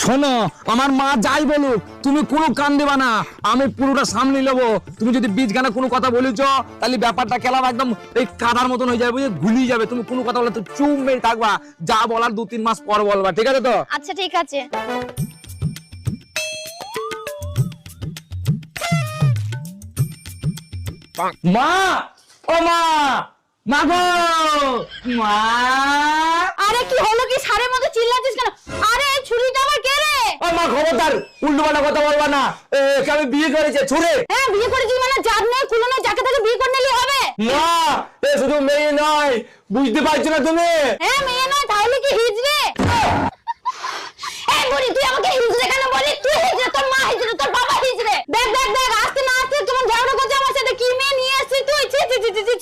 শোনো, আমার মা যাই বলুক তুমি কোনো কান দেবা না, আমি পুরোটা সামনে নেবো। তুমি যদি বীজখানা কোনো কথা বলেছ তাহলে ব্যাপারটা খেলাম একদম এই কাদার মতন হয়ে যাবে, বুঝে গুলিয়ে যাবে। তুমি কোনো কথা বলে তো চুপ মেরে থাকবা, যা বলার 2-3 মাস পর বলবা, ঠিক আছে তো? আচ্ছা ঠিক আছে। মা, ও মা, মা গো, মা। আরে কি হলো, কি সারের মতো চিল্লাচ্ছিস কেন? আরে এই ছুরিটা আবার কে রে? ও মা খবরদার, উল্টোপাল্টা কথা বলবা না। আমি বিয়ে করেছে ছুড়ে। হ্যাঁ বিয়ে করেছিস মানে যার নেই কুলো নেই, যাকে তাকে বিয়ে করে নিলেই হবে? না, এ শুধু মেয়ে নয়, বুঝতে পারছো না তুমি? হ্যাঁ মেয়ে নয় তাহলে কি হিজড়ে? এই বুড়ি তুই আমাকে হিজড়ে কেন বলি? তুই হিজড়ে, তোর মা হিজড়ে, তোর বাবা হিজড়ে। দেখ দেখ দেখ, আস্তে না আস্তে তোমার ঝগড়া করছে আমার সাথে, কি মেয়ে নিয়ে আসছিস তুই? ছি ছি ছি ছি।